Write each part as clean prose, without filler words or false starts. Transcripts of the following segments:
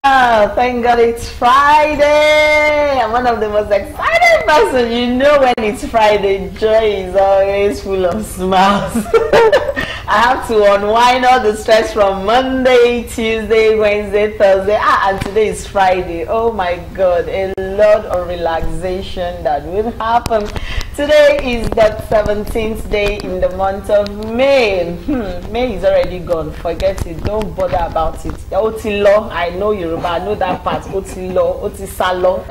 Thank God it's Friday. I'm one of the most excited person. You know when it's Friday, joy is always full of smiles. I have to unwind all the stress from Monday, Tuesday, Wednesday, Thursday. And today is Friday. Oh my God, a lot of relaxation that will happen. Today is the 17th day in the month of May. May is already gone. Forget it. Don't bother about it. Otilo, I know Yoruba. I know that part. Otilo, Otisalo.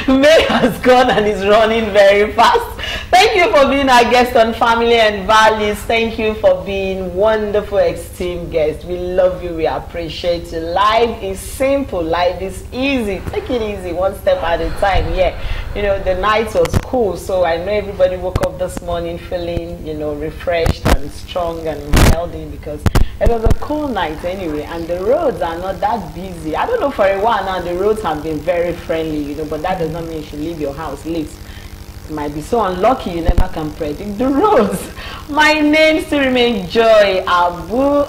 May has gone and is running very fast. Thank you for being our guest on Family and Values. Thank you for being wonderful, esteemed guests. We love you. We appreciate you. Life is simple. Life is easy. Take it easy, one step at a time. Yeah, you know, the night was cool, so I know everybody woke up this morning feeling, you know, refreshed and strong and healthy because it was a cool night anyway, and the roads are not that busy. I don't know, for a while now the roads have been very friendly, you know, but that does not mean you should leave your house late. You might be so unlucky you never can predict the roads. My name still remains Joy Abu.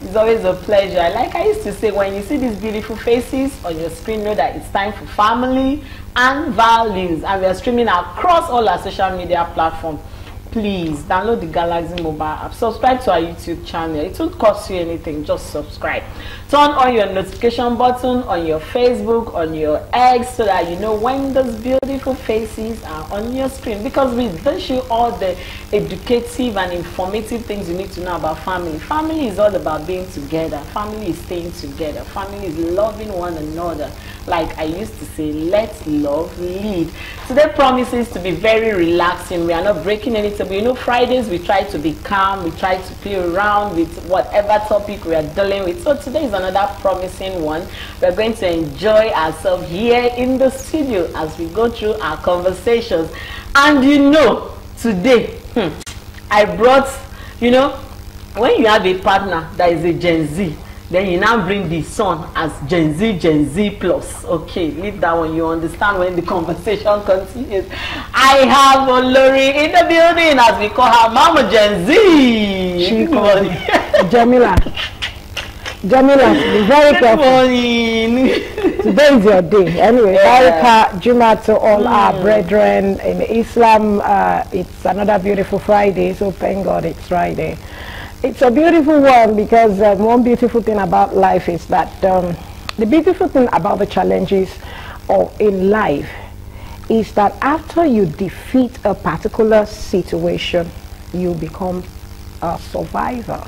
It's always a pleasure. Like I used to say, when you see these beautiful faces on your screen, know that it's time for family and values, and we are streaming across all our social media platforms. Please download the Galaxy mobile app, subscribe to our YouTube channel. It won't cost you anything, just subscribe. Turn on your notification button on your Facebook, on your X, so that you know when those beautiful faces are on your screen, because we dish you all the educative and informative things you need to know about family. Family is all about being together. Family is staying together. Family is loving one another. Like I used to say, let love lead. Today promises to be very relaxing. We are not breaking any table. You know, Fridays we try to be calm. We try to play around with whatever topic we are dealing with. So today is another promising one. We are going to enjoy ourselves here in the studio as we go through our conversations. And you know, today I brought, you know, when you have a partner that is a Gen Z, then you now bring the son as Gen Z plus. Okay, leave that one. You understand when the conversation continues. I have Olori in the building, as we call her, Mama Gen Z. She called Jamila. Jamila, be very careful. Today is your day. Anyway, Baraka Juma to all our brethren in Islam. It's another beautiful Friday, so thank God it's Friday. It's a beautiful one because one beautiful thing about life is that the beautiful thing about the challenges in life is that after you defeat a particular situation, you become a survivor.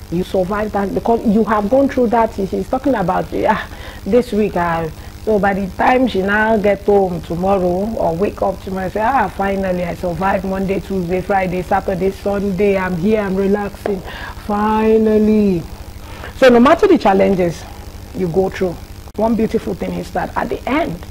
You survive that because you have gone through that. She's talking about this week. So by the time she now get home tomorrow or wake up tomorrow, say, finally I survived Monday, Tuesday, Friday, Saturday, Sunday. I'm here, I'm relaxing. Finally. So no matter the challenges you go through, one beautiful thing is that at the end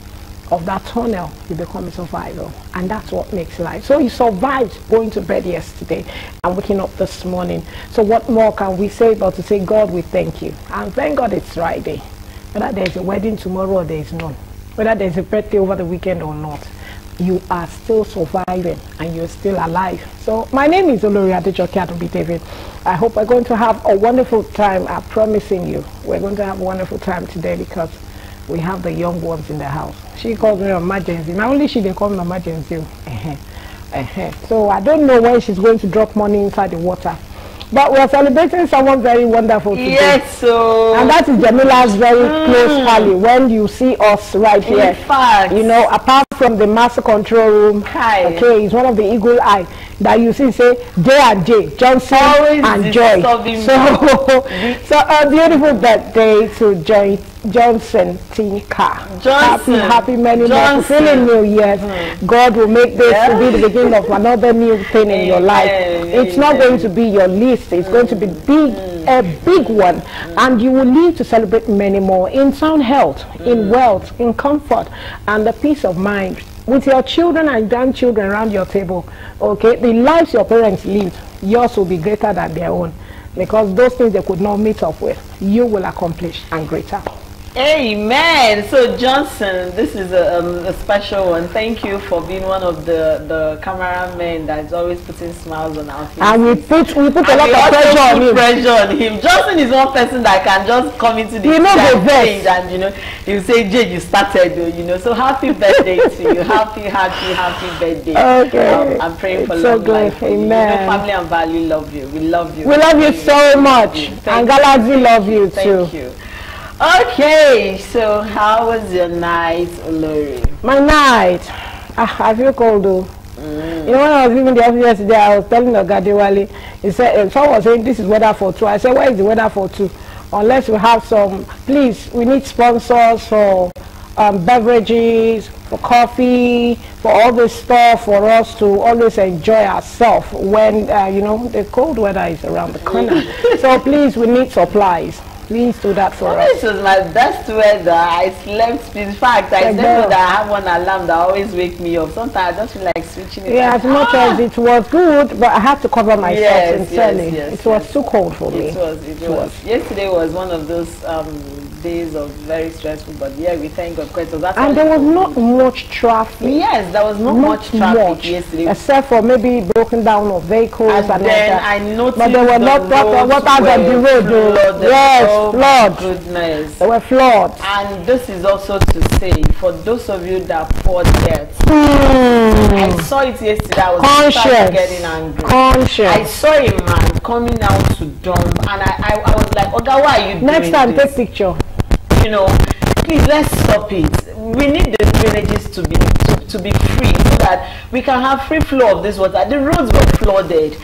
of that tunnel, you become a survivor. And that's what makes life. So you survived going to bed yesterday and waking up this morning. So what more can we say but to say, God, we thank you. And thank God it's Friday. Whether there's a wedding tomorrow or there is none, whether there's a birthday over the weekend or not, you are still surviving and you're still alive. So my name is Olori Adejoke Adobi David. I hope we're going to have a wonderful time. I'm promising you, we're going to have a wonderful time today because we have the young ones in the house. She calls me emergency. Not only she, they call me emergency. So I don't know when she's going to drop money inside the water. But we're celebrating someone very wonderful today. Yes, so... And that is Jamila's very close family. When you see us right here, in fact, you know, apart from the master control room, okay, it's one of the eagle eye that you see say J and J, Johnson and Joy. So a beautiful birthday to Johnson Tinka. Happy many more fulfilling new years. God will make this to be the beginning of another new thing in your life. It's not going to be your least. It's going to be a big one, and you will live to celebrate many more in sound health, in wealth, in comfort, and the peace of mind with your children and grandchildren around your table. Okay, the lives your parents lived, yours will be greater than their own, because those things they could not meet up with, you will accomplish and greater. Amen. So Johnson, this is a special one. Thank you for being one of the cameramen that's always putting smiles on our faces. And we put a lot of pressure on him. Johnson is one person that can just come into the stage and he'll say, Jay, you started, so happy birthday to you. Happy birthday. Okay. I'm praying for so long life. Amen. Family and value love you. We love you. We love you so much. And Galaxy love you too. Thank you. Okay, so how was your night, Olori? My night? I feel cold though. You know, when I was leaving the office yesterday, I was telling Ogadewale, he said, someone was saying this is weather for 2. I said, where is the weather for 2? Unless we have some, please, we need sponsors for beverages, for coffee, for all this stuff, for us to always enjoy ourselves when, the cold weather is around the corner. So please, we need supplies. Please do that for us. This was my best weather. I slept. In fact, I know that I have one alarm that always wake me up. Sometimes I just feel like switching it. Yeah, as much as it was good, but I had to cover myself sincerely. It was too cold for me. It was. Yesterday was one of those days of very stressful, but we thank God. And there was not much traffic. Yes, there was not much traffic yesterday. Except for maybe broken down of vehicles and all that. I noticed but there were not what out of the road though. Yes. Flood. Goodness. They were floods. And this is also to say, for those of you that poured dirt, I saw it yesterday. I was getting angry. I saw a man coming out to dump, and I was like, Oga, why are you doing Next time, this? take picture. Please, let's stop it. We need the drainages to be free so that we can have free flow of this water. The roads were flooded.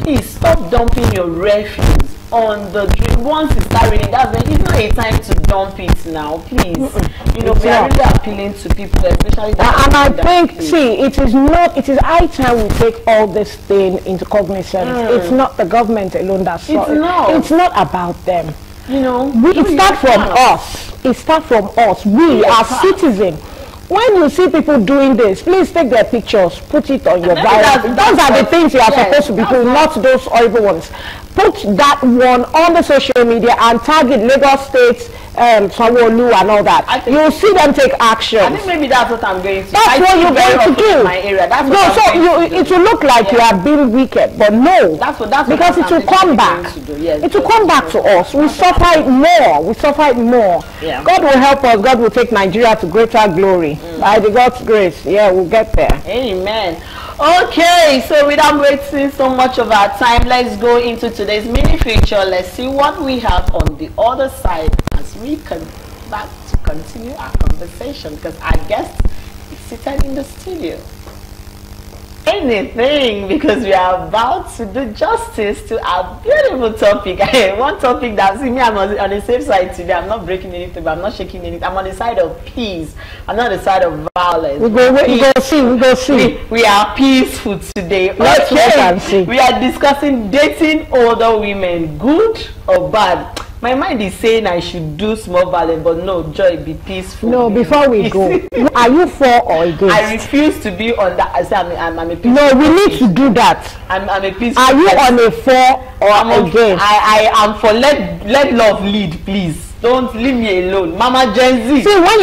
Please stop dumping your refuse on the drain. Once it starts raining, it's not a time to dump it now. Please, we are really appealing to people, especially. And I think, it is high time we take all this thing into cognizance. It's not the government alone that's it's not about them. It starts from us. It starts from us. We are citizens. When you see people doing this, please take their pictures, put it on your bio. Those are the things you are supposed to be doing, not those horrible ones. Put that one on the social media and tag it Lagos State, Sanwo-Olu and all that. You'll see them take action. I think maybe that's what I'm going to do. That's what you're going to do. In my area. That's what it will look like you are being wicked, but no. Because it will come back. It will come back to us. We suffer it more. We suffer it more. Yeah. God will help us. God will take Nigeria to greater glory. By the God's grace. Yeah, we'll get there. Amen. Okay, so without wasting so much of our time, let's go into today's mini feature. Let's see what we have on the other side as we come back to continue our conversation, because our guest is seated in the studio. Anything, because we are about to do justice to our beautiful topic. One topic that, see me, I'm on the safe side today. I'm not breaking anything, but I'm not shaking anything. I'm on the side of peace. I'm not on the side of violence. We go see. We are peaceful today. Let's wait and see. We are discussing dating older women, good or bad. My mind is saying I should do small violence, but no, Joy, be peaceful. No, before we go, are you for or against? I refuse to be on that. I say I'm a peaceful. No, we need to do that. I'm a peaceful. Are you on a for or against? I am for let love lead, please. Don't leave me alone, Mama Gen Z. See, when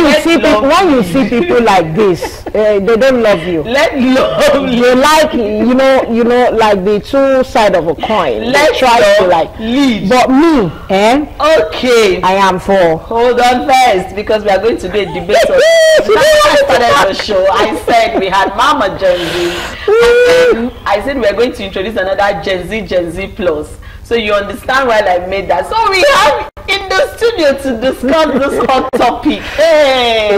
you see people like this, they don't love you. Let love lead. They like like the two side of a coin. Let try to lead. But me, okay, I am for. Hold on first, because we are going to do a debate. I started the show. I said we had Mama Gen Z. I said we are going to introduce another Gen Z plus. So you understand why I made that. So we have in the studio to discuss this hot topic. Hey,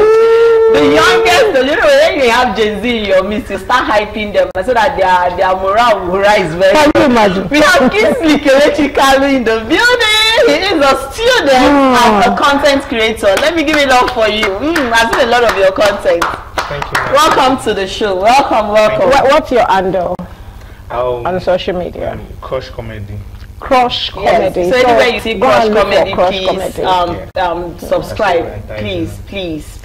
the youngest, when you have Gen Z in your midst, you start hyping them so that their morale will rise very well. Can you imagine? We have Kingsley Kelechi Kalu in the building. He is a student and a content creator. Let me give it up for you. I've seen a lot of your content. Thank you. Welcome to the show. Welcome. What's your handle on social media? Crush Comedy. Crush Comedy. Yes. So anywhere you see Crush Comedy, please subscribe. Please.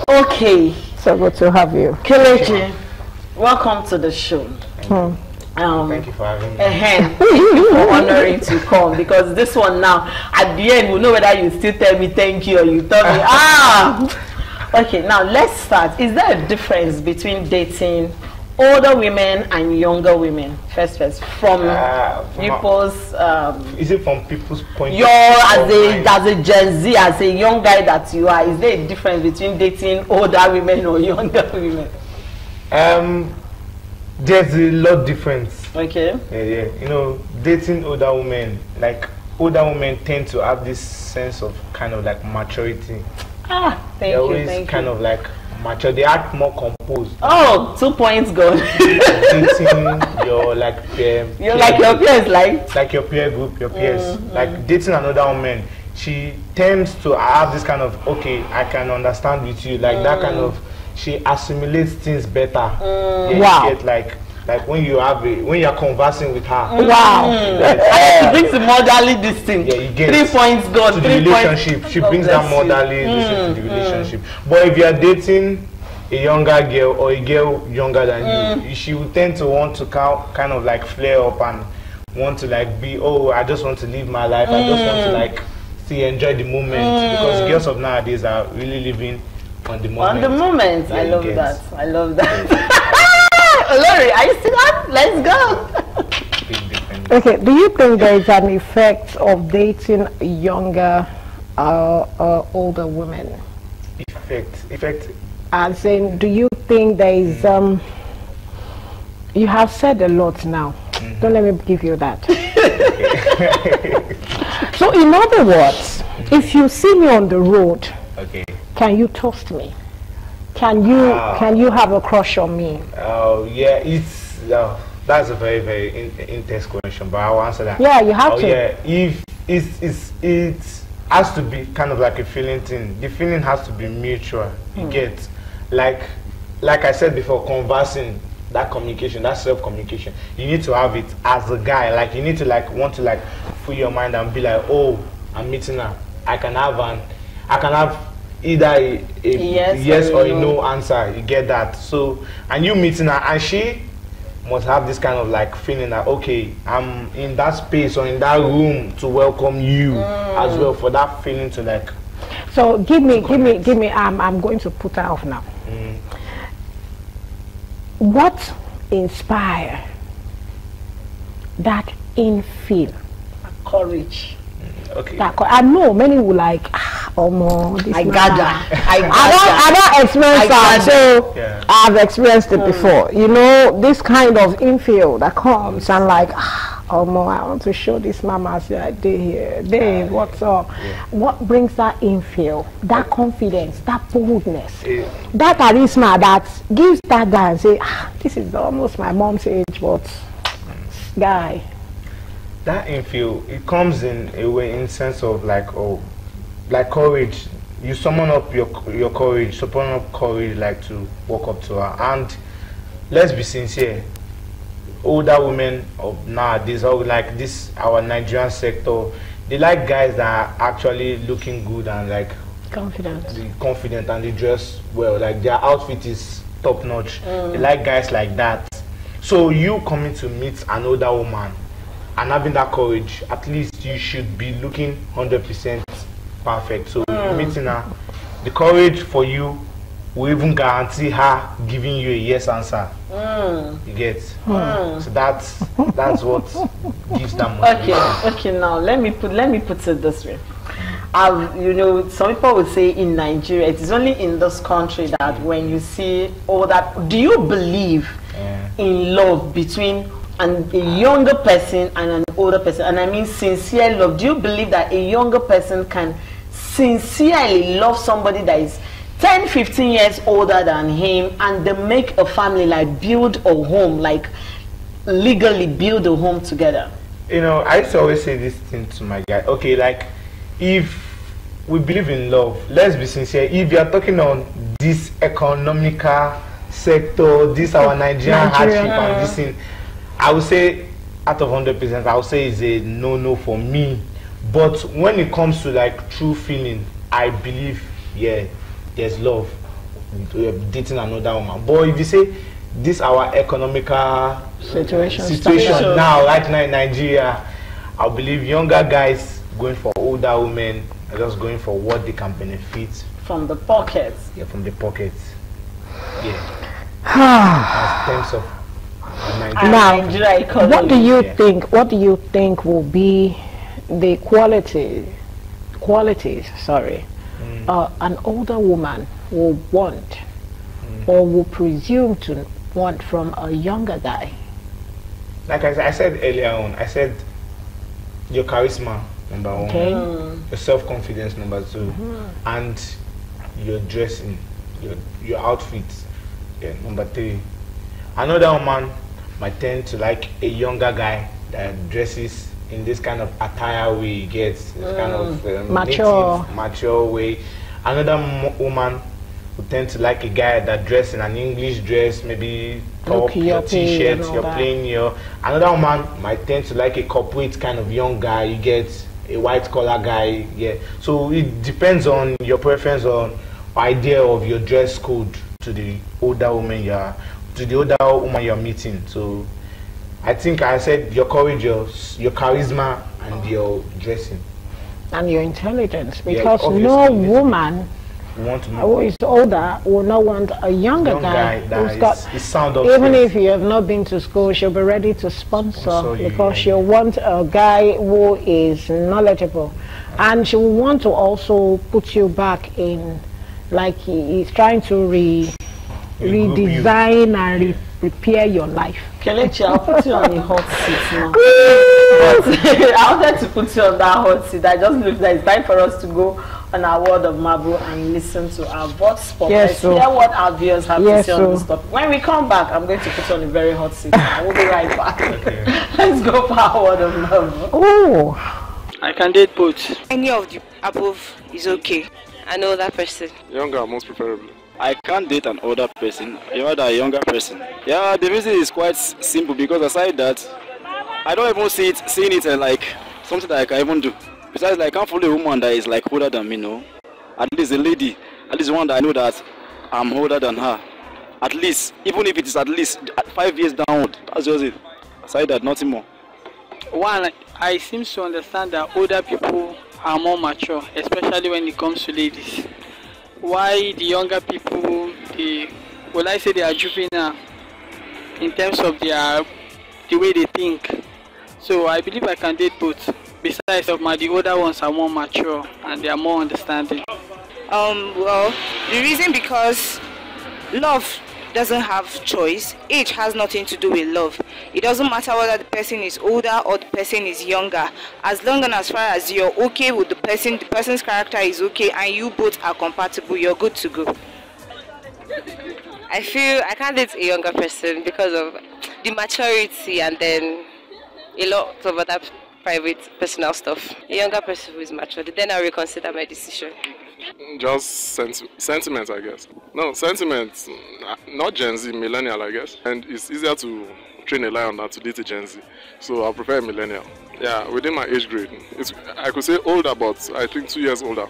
Okay. So good to have you. Kelechi, welcome to the show. Thank you for having me. Thank you for honoring to come, because this one now, at the end, we'll know whether you still tell me thank you or you tell me, Okay, now let's start. Is there a difference between dating older women and younger women? First, from people's... is it from people's point of view? As a Gen Z, as a young guy that you are, is there a difference between dating older women or younger women? There's a lot difference. Okay. Yeah. You know, dating older women, like older women tend to have this sense of kind of like maturity. They're always kind of like mature. They act more composed. Oh, 2 points gone. Dating your like you're like your peers, like your peer group, your peers. Like dating another woman, she tends to have this kind of, okay, I can understand with you, like that kind of. She assimilates things better. Wow. You get like when you have when you're conversing with her. Wow. She brings the motherly this thing. Yeah, you get 3 points gone. To the relationship. She brings that motherly this to the relationship. But if you're dating a younger girl or a girl younger than you, she will tend to want to kind of like flare up and want to like be, oh, I just want to live my life. I just want to like enjoy the moment, because girls of nowadays are really living on the moment. On the moment. Yeah, I love that. I love that. Olori, are you still on? Let's go. Okay, do you think there is an effect of dating younger older women? Effect. I'm saying, do you think there is you have said a lot now. Don't let me give you that. So in other words, if you see me on the road, can you toast me? Can you have a crush on me? Oh yeah, it's that's a very very intense question, but I'll answer that. Yeah, you have to. Yeah, if it has to be kind of like a feeling thing. The feeling has to be mutual. You get like I said before, conversing, that communication, that self-communication. You need to have it as a guy. Like you need to like want to like free your mind and be like, oh, I'm meeting her. I can have either a yes or a no answer. You get that? So, and you meeting her, and she must have this kind of like feeling that, okay, I'm in that space or in that room to welcome you as well, for that feeling to like. So give me. I'm going to put her off now. What inspire that infill? Courage. Okay. I know many will like, this I gather. I don't experience that, so yeah. I've experienced it before. You know, this kind of infill that comes and like, I want to show this mama, they here, what's up? Yeah. What brings that infill, that confidence, that boldness, that charisma that gives that guy and say, this is almost my mom's age, but guy. That infill, it comes in a way, in sense of like, like courage. You summon up your courage, like to walk up to her. And let's be sincere, older women of nowadays, or like this, our Nigerian sector, they like guys that are actually looking good and like confident, and they dress well, like their outfit is top notch. They like guys like that. So you coming to meet an older woman and having that courage, at least you should be looking 100% perfect. So meeting her, the courage for you will even guarantee her giving you a yes answer. You get? So that's what gives that motivation. Okay. Now let me put it this way. You know, some people would say in Nigeria, it is only in this country that when you see all that, do you believe in love between a younger person and an older person? And I mean sincere love. Do you believe that a younger person can sincerely love somebody that is 10, 15 years older than him, and they make a family, like build a home, like legally build a home together? You know, I used to always say this thing to my guy. Okay, like if we believe in love, let's be sincere. If you are talking on this economical sector, this our Nigerian hardship and this thing, I would say out of 100%, I would say it's a no for me. But when it comes to like true feeling, I believe, yeah, there's love dating another woman. But if you say this our economical situation now, right now in Nigeria, I believe younger guys going for older women are just going for what they can benefit from the pockets. Yeah, from the pockets. Yeah. In terms of Nigeria economy. What do you think? What do you think will be the qualities? An older woman will want or will presume to want from a younger guy? Like I said earlier on, I said your charisma, number one, your self-confidence, number two, and your dressing, your outfits, number three. Another woman might tend to like a younger guy that dresses in this kind of attire way, gets this kind of mature way. Another woman would tend to like a guy that dresses in an English dress, maybe top, your t-shirt, you're playing your. Another woman might tend to like a corporate kind of young guy, you get a white collar guy, So it depends on your preference on idea of your dress code to the older woman you're meeting. So I think I said your courage, your charisma, and your dressing. And your intelligence, because no woman who is older will not want a younger guy who's got sound of even sense. If you have not been to school, she'll be ready to sponsor because she'll want a guy who is knowledgeable, and she will want to also put you back in, like he's trying to redesign and repair your life. Kelechi, I'll put you on the hot seat now. I wanted to put you on that hot seat. I just believe that it's time for us to go on our World of Marble and listen to our vote spot. Yes, hear what our viewers have to say on this topic. When we come back, I'm going to put you on a very hot seat. I will be right back. Okay. Let's go for our World of Marble. Oh, I can date both. Any of the above is okay. I know that person. Younger, most preferably. I can't date an older person, rather a younger person. Yeah, the reason is quite simple, because aside that, I don't even seeing it like something that I can even do. Besides, like, I can't follow a woman that is like older than me, no. At least a lady, at least one that I know that I'm older than her. At least, even if it is at least 5 years downward, that's just it. Aside that, nothing more. One, I seem to understand that older people are more mature, especially when it comes to ladies. Why the younger people, they are juvenile in terms of the way they think. So I believe I can date both. Besides, the older ones are more mature and they are more understanding. Well, the reason because love doesn't have choice. Age has nothing to do with love. It doesn't matter whether the person is older or the person is younger. As long and as far as you're okay with the person's character is okay, and you both are compatible, you're good to go. I feel I can't date a younger person because of the maturity and then a lot of other private, personal stuff. A younger person who is mature, then I'll reconsider my decision. Just sentiment, I guess. No, sentiment, not Gen Z, millennial, I guess. And it's easier to train a lion than to date a Gen Z. So I prefer a millennial. Yeah, within my age grade. I could say older, but I think 2 years older.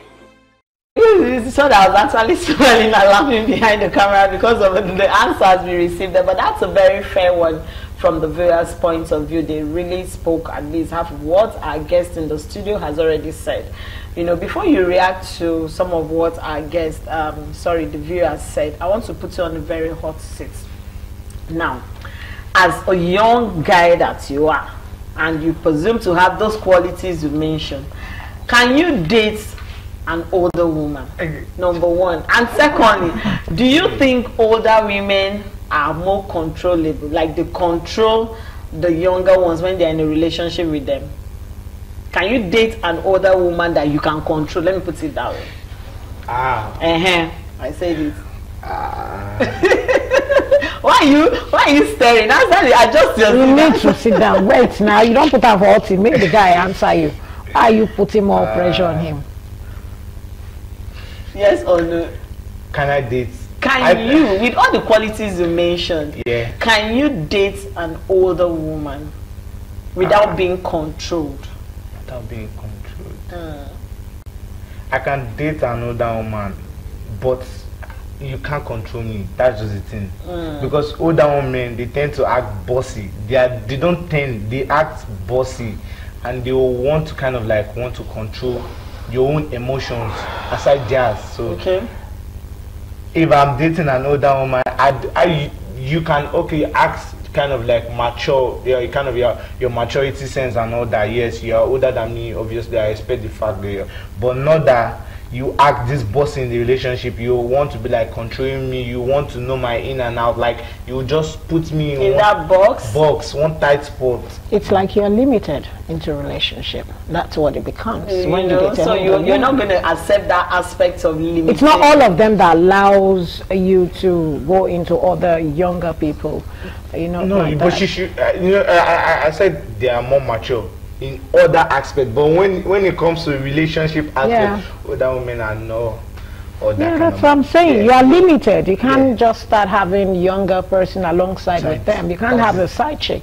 So that I was actually smiling and laughing behind the camera because of the answers we received there. But that's a very fair one from the viewers' points of view. They really spoke at least half of what our guest in the studio has already said. You know, before you react to some of what our guest, the viewers said, I want to put you on a very hot seat. Now, as a young guy that you are, and you presume to have those qualities you mentioned, can you date an older woman? Number one. And secondly, do you think older women are more controllable, like they control the younger ones when they're in a relationship with them? Can you date an older woman that you can control? Let me put it that way. I said it. Why are you staring? Adjust yourself. You need to sit down. Wait now. You don't put her for hot. Make the guy answer you. Why are you putting more pressure on him? Yes or no? Can I date? Can you, with all the qualities you mentioned, can you date an older woman without being controlled? Without being controlled. I can date an older woman, but you can't control me. That's just the thing. Because older women, they tend to act bossy. They act bossy, and they will want to kind of like want to control your own emotions aside theirs. So if I'm dating an older woman, you can act kind of like mature, kind of your maturity sense and all that. Yes, you are older than me, obviously I expect the fact that but not that you act this boss in the relationship. You want to be like controlling me, you want to know my in and out, like you just put me in that box, one tight spot. It's like you're limited into a relationship. That's what it becomes. When you get so you're not going to accept that aspect of limitation. It's not all of them that allows you to go into other younger people. No, but she should. I said they are more mature in other aspects, but when it comes to relationship aspect, older women are no. That's what I'm saying. You are limited. You can't just start having younger person alongside with them. You can't have a side chick.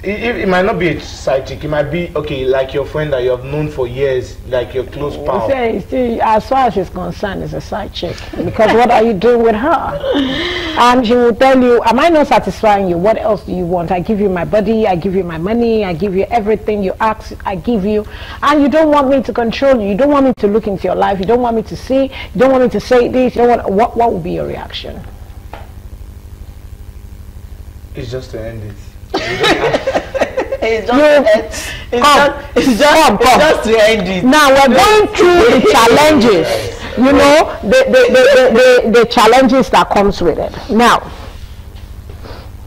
It might not be a side chick. It might be like your friend that you have known for years, like your close pal. As far as she's concerned, it's a side chick. Because what are you doing with her? And she will tell you, am I not satisfying you? What else do you want? I give you my body, I give you my money, I give you everything you ask, I give you. And you don't want me to control you. You don't want me to look into your life. You don't want me to see. You don't want me to say this. You don't want, what would be your reaction? It's just to end it. It's just to end it. Now we're going through the challenges. You know, the challenges that comes with it. Now,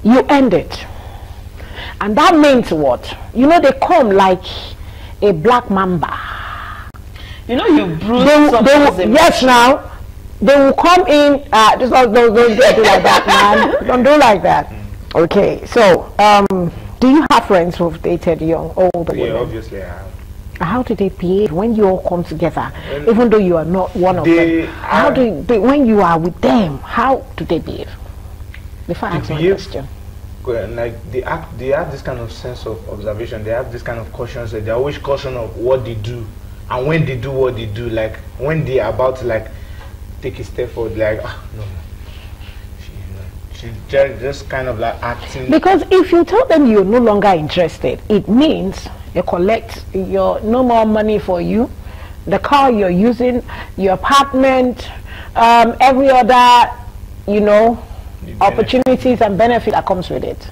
you end it. And that means what? You know, they come like a black mamba. You know, you bruise yes, now, they will come in, just don't do like that, man. Don't do like that. Okay, so, do you have friends who've dated older women? Yeah, obviously I have. How do they behave when you all come together, even though you are not one of them? How when you are with them, how do they behave? Before I ask my question. Like they have this kind of sense of observation. They have this kind of caution. So they're always cautious of what they do, and when they do what they do, like when they are about to like take a step forward, like no. She just kind of like acting. Because if you tell them you're no longer interested, it means you collect no more money for you, the car you're using, your apartment, every other, opportunities and benefit that comes with it.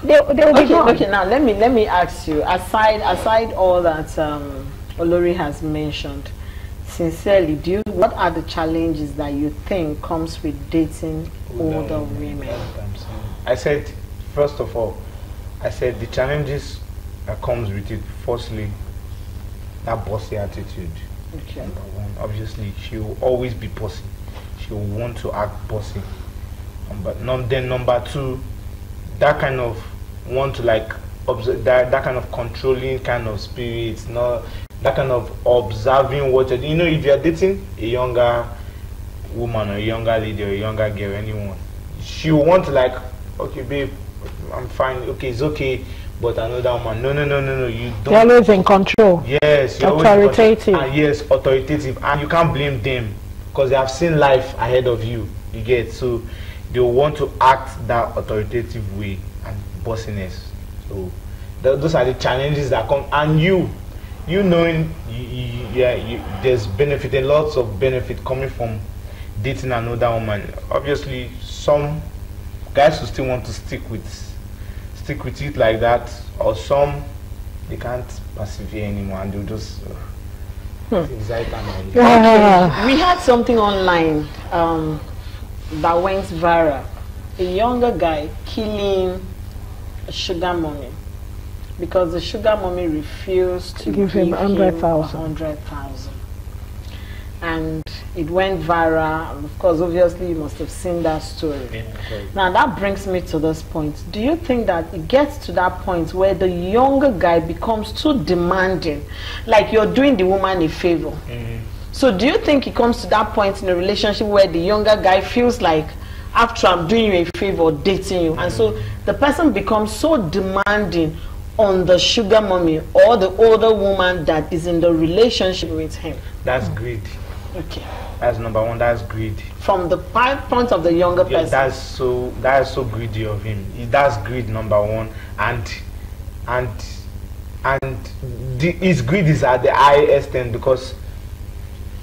They will be gone. Okay, now let me ask you, aside all that Olori has mentioned, sincerely, what are the challenges that you think comes with dating older women? I said, first of all, the challenges that comes with it, firstly, that bossy attitude. Okay. Number one, obviously, she will always be bossy. She will want to act bossy. But then number two, that kind of want to like observe, that kind of controlling kind of spirit, that kind of observing what if you're dating a younger woman or a younger lady or a younger girl, anyone, she will want to like, okay babe, I'm fine, okay, it's okay, but another woman, no, you don't. You're always in control. Yes, you're authoritative. And yes, authoritative, and you can't blame them because they have seen life ahead of you. You get, so they will want to act that authoritative way and bossiness. So those are the challenges that come, and you knowing there's benefit, and lots of benefit coming from dating another woman. Obviously, some guys will still want to stick with it like that, or some they can't persevere anymore and they'll just excite and we had something online that went viral. A younger guy killing a sugar mommy because the sugar mommy refused to give him 100,000. And it went viral. Of course, obviously, you must have seen that story. Yeah, okay. Now, that brings me to this point. Do you think that it gets to that point where the younger guy becomes too demanding, like you're doing the woman a favor? Mm-hmm. So do you think it comes to that point in a relationship where the younger guy feels like, after I'm doing you a favor, dating you, and so the person becomes so demanding on the sugar mommy or the older woman that is in the relationship with him? That's greed. Okay. That's number one. That's greed. From the point of the younger Yeah, person. that's so greedy of him. That's greed number one, and his greed is at the highest end because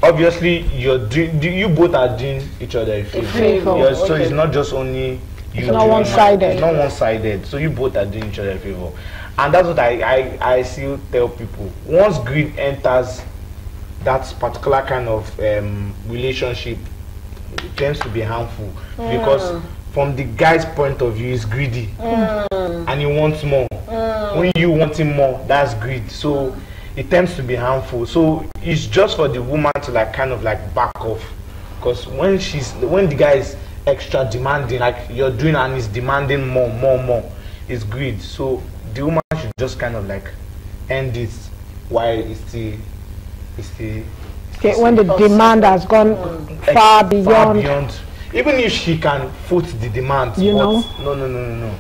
obviously you both are doing each other a favor. Yeah, so it's not just only you. It's not one-sided. It's not one-sided. So you both are doing each other a favor, and that's what I still tell people. Once greed enters that particular kind of relationship, it tends to be harmful because from the guy's point of view, he's greedy and he wants more. When you want him more, that's greed. So it tends to be harmful. So it's just for the woman to like kind of like back off, because when the guy is extra demanding, like you're doing and he's demanding more, it's greed. So the woman should just kind of like end it while it's still when the demand has gone far beyond. Even if she can foot the demand, no.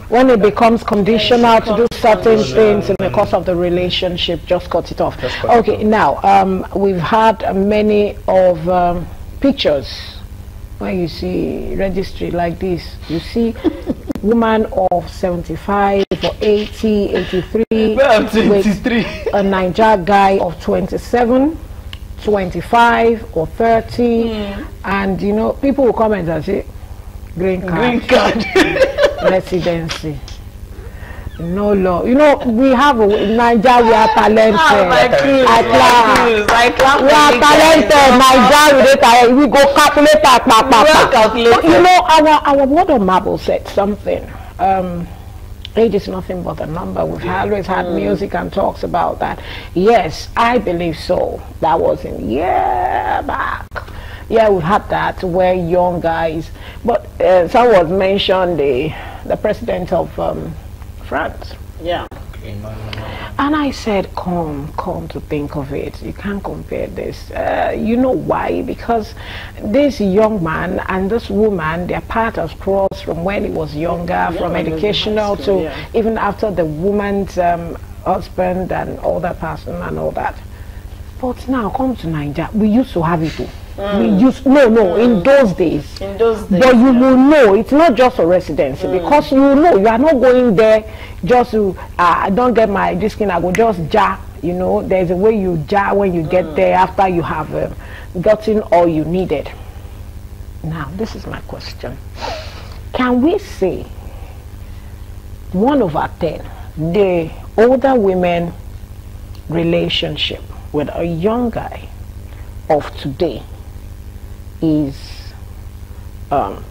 When it becomes conditional to do certain things in the course of the relationship, just cut it off. Okay, now we've had many of pictures when you see registry like this. You see woman of 75 or 80, 83 with a Niger guy of 27, 25 or 30, and you know, people will comment and say green card residency, no law. You know, we have in Nigeria, we are talented. We are talented. We go calculate. You know, our word of marble said something. Age is nothing but a number. We've always had music and talks about that. Yes, I believe so. That was in year back. Yeah, we've had that where young guys. But someone mentioned the president of France. Yeah. And I said, come to think of it, you can't compare this. You know why? Because this young man and this woman, their path has crossed from when he was younger, from educational to even after the woman's husband and all that person and all that. But now, come to Nigeria, we used to have it too. We used in those days. But you will know it's not just a residency, because you know you are not going there just to I don't get my discount, I will just jar. You know, there's a way you jar when you get there after you have gotten all you needed. Now, this is my question: can we say 1/10 the older women relationship with a young guy of today is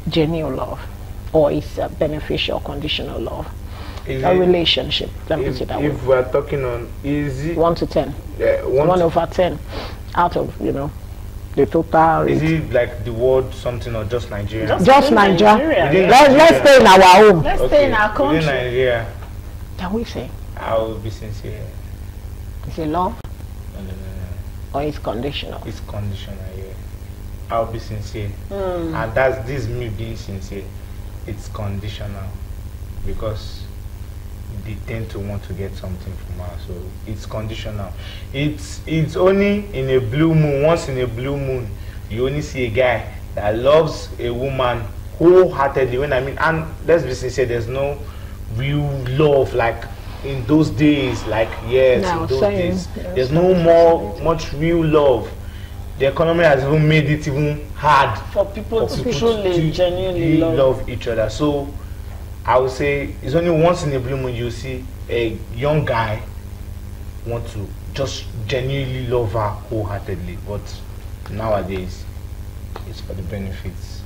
genuine love, or is beneficial conditional love? A relationship, let me say that way. If we're talking on easy 1 to 10, 1/10 out of, you know, the total. Is it like the world something or just Nigeria? Just Nigeria. Let's stay in our home. Let's stay in our country. Within Nigeria, can we say? I will be sincere. Is it love? No. Or it's conditional? It's conditional, yeah. I'll be sincere. And that's this me being sincere. It's conditional because they tend to want to get something from us, so it's conditional. It's only in a blue moon. Once in a blue moon, you only see a guy that loves a woman wholeheartedly. When I mean, and let's be sincere, there's no real love like in those days. Like in those days, there's no much real love. The economy has even made it even hard for people to truly, genuinely love each other. So I would say it's only once in a blue moon you see a young guy want to just genuinely love her wholeheartedly. But nowadays, it's for the benefits.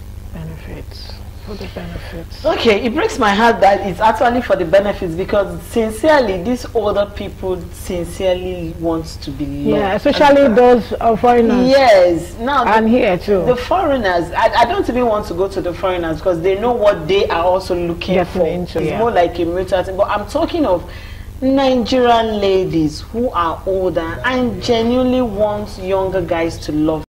For the benefits. Okay, it breaks my heart that it's actually for the benefits, because sincerely, these older people sincerely want to be loved. Yeah, especially those foreigners. Yes. Now, and here too. The foreigners, I don't even want to go to the foreigners because they know what they are also looking for. It's more like a mutual thing. But I'm talking of Nigerian ladies who are older and genuinely want younger guys to love